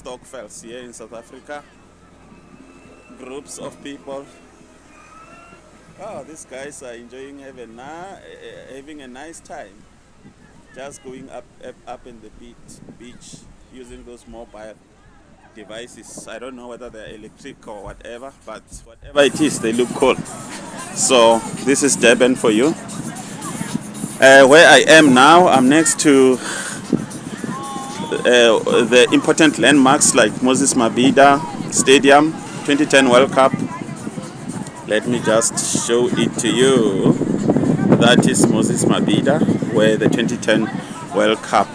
stokvels here in South Africa. Groups of people. Oh, these guys are enjoying having a nice time. Just going up in the beach using those mobile devices. I don't know whether they're electric or whatever, but whatever it is, they look cool. So this is Durban for you. Where I am now, I'm next to the important landmarks like Moses Mabhida Stadium, 2010 World Cup. Let me just show it to you. That is Moses Mabhida, where the 2010 World Cup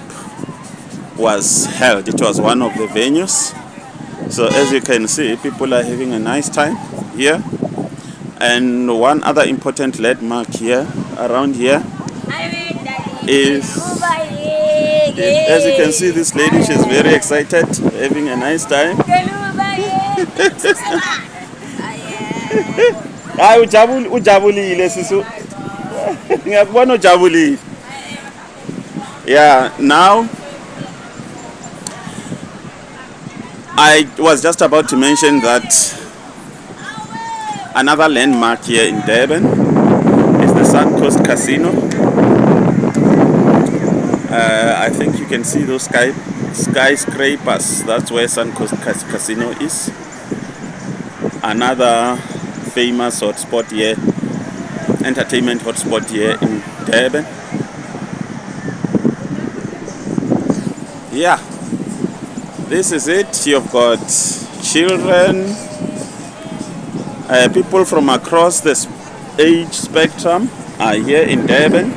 was held. It was one of the venues. So as you can see, people are having a nice time here. And one other important landmark here, around here, is as you can see, this lady, she's very excited, having a nice time. Hayi ujabulile sisu. Ngiyakubona ujabulile. Yeah, now I was just about to mention that another landmark here in Durban is the Suncoast Casino. I think you can see those skyscrapers. That's where Suncoast Casino is. Another famous hotspot here, entertainment hotspot here in Durban. Yeah, this is it. You've got children, people from across the age spectrum are here in Durban.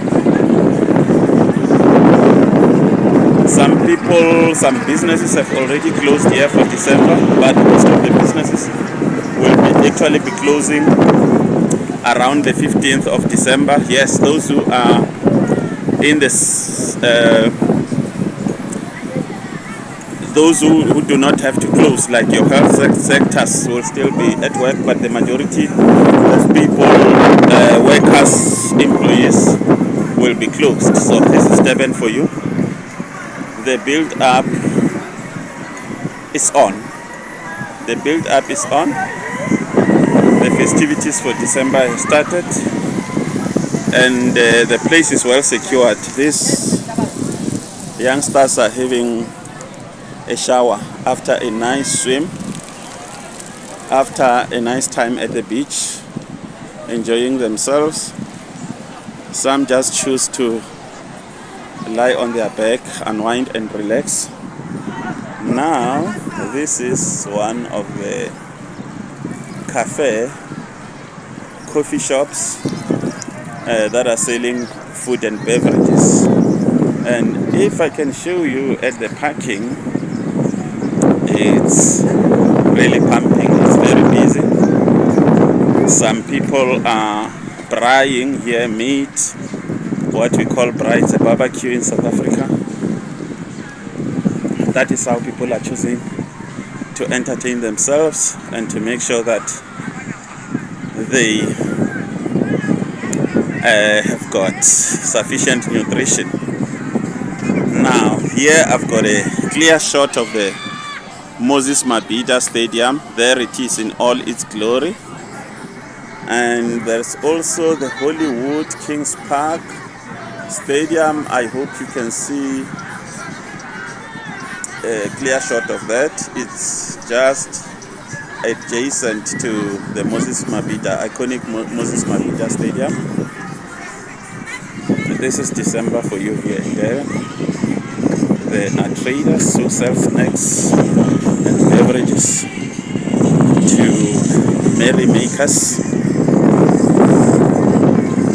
Some businesses have already closed here for December, but most of the businesses will actually be closing around the 15th of December. Yes, those who are in this, those who do not have to close, like your health sectors, will still be at work, but the majority of people, workers, employees, will be closed. So this is Durban for you. The build-up is on. The build-up is on. The festivities for December have started, and the place is well secured. These youngsters are having a shower after a nice swim, after a nice time at the beach, enjoying themselves. Some just choose to lie on their back, unwind and relax. Now, this is one of the coffee shops that are selling food and beverages. And if I can show you at the parking, it's really pumping, it's very busy. Some people are braaiing here meat, what we call braai, it's a barbecue in South Africa. That is how people are choosing to entertain themselves and to make sure that they have got sufficient nutrition. Now, here I've got a clear shot of the Moses Mabhida Stadium. There it is in all its glory. And there's also the Hollywood Kings Park Stadium. I hope you can see a clear shot of that. It's just adjacent to the iconic Moses Mabhida Stadium. This is December for you here in Durban. There are traders who sell snacks and beverages to merrymakers.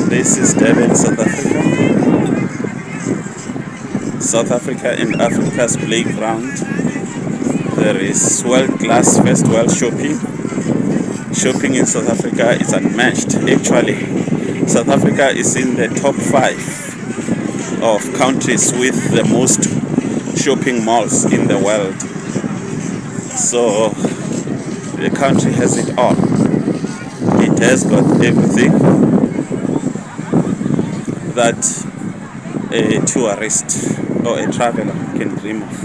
This is Durban, South Africa. South Africa and Africa's playground. There is world-class first world shopping. Shopping in South Africa is unmatched. Actually, South Africa is in the top 5 of countries with the most shopping malls in the world. So the country has it all. It has got everything that a tourist or a traveler can dream of.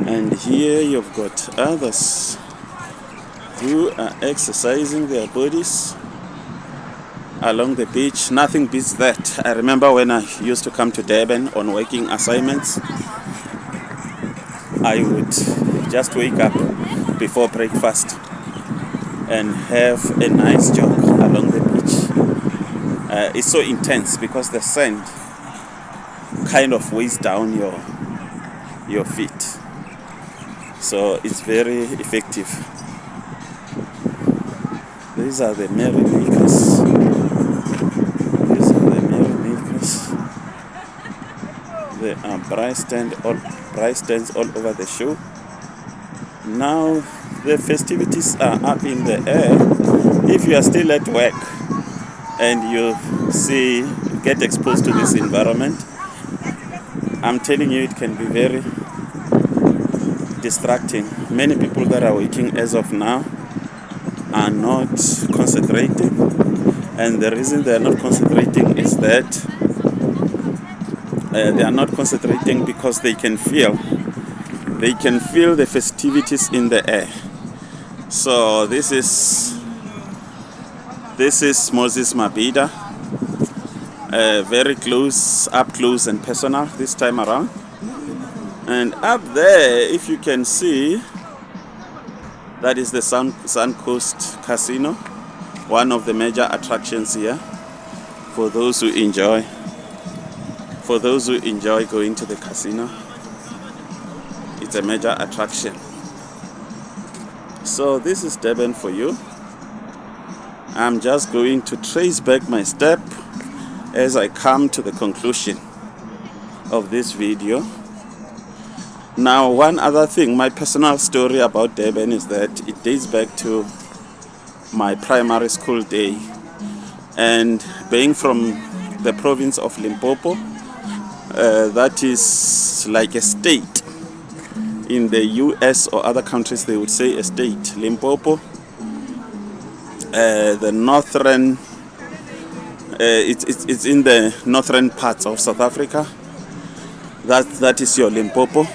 And here you've got others who are exercising their bodies along the beach. Nothing beats that. I remember when I used to come to Durban on working assignments, I would just wake up before breakfast and have a nice jog along the beach. It's so intense because the sand kind of weighs down your feet, so it's very effective. These are the merrymakers. There are bright stands all over the show. Now the festivities are up in the air. If you are still at work and you get exposed to this environment, I'm telling you, it can be very distracting. Many people that are working as of now are not concentrating, and the reason they are not concentrating is that they are not concentrating because they can feel the festivities in the air. So this is Moses Mabhida, very up close and personal this time around. And up there, if you can see, that is the Suncoast Casino, one of the major attractions here for those who enjoy going to the casino. It's a major attraction. So this is Durban for you. I'm just going to trace back my step as I come to the conclusion of this video. Now, one other thing, my personal story about Durban is that it dates back to my primary school day. And being from the province of Limpopo, that is like a state. In the US or other countries, they would say a state. Limpopo, the northern, it's in the northern parts of South Africa. That is your Limpopo.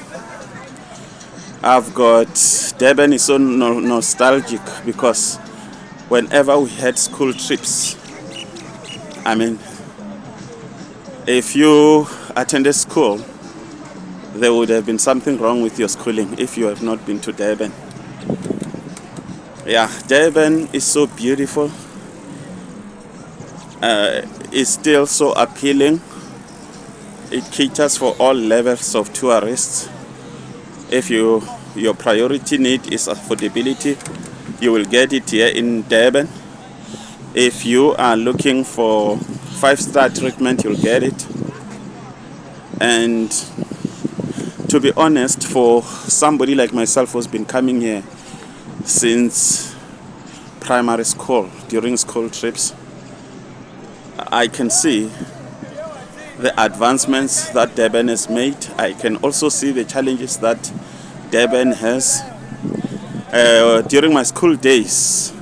I've got Durban is so nostalgic because whenever we had school trips, I mean, if you attended school, there would have been something wrong with your schooling if you have not been to Durban. Yeah, Durban is so beautiful. It's still so appealing. It caters for all levels of tourists. If your priority need is affordability, you will get it here in Durban. If you are looking for 5-star treatment, you'll get it. And to be honest, for somebody like myself who's been coming here since primary school, during school trips, I can see the advancements that Durban has made. I can also see the challenges that Durban has. During my school days,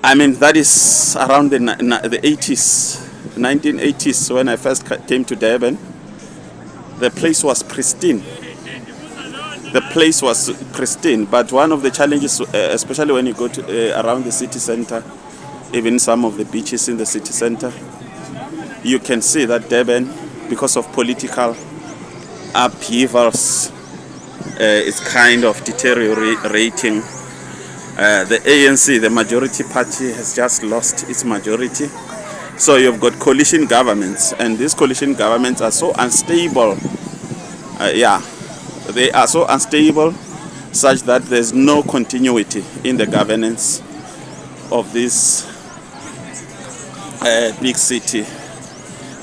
I mean, that is around the 80s, 1980s, when I first came to Durban. The place was pristine. But one of the challenges, especially when you go to around the city center, even some of the beaches in the city center, you can see that Durban, because of political upheavals, is kind of deteriorating. The ANC, the majority party, has just lost its majority. So you've got coalition governments, and these coalition governments are so unstable. They are so unstable such that there's no continuity in the governance of this big city,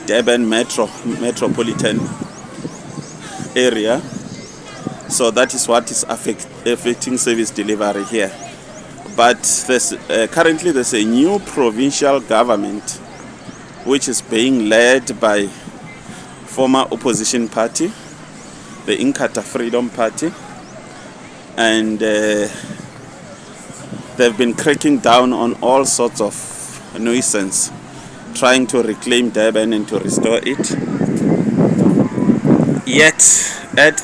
Durban metropolitan area. So that is what is affecting service delivery here. But currently there's a new provincial government which is being led by former opposition party, the Inkatha Freedom Party, and they've been cracking down on all sorts of nuisance, trying to reclaim Durban and to restore it. Yet at the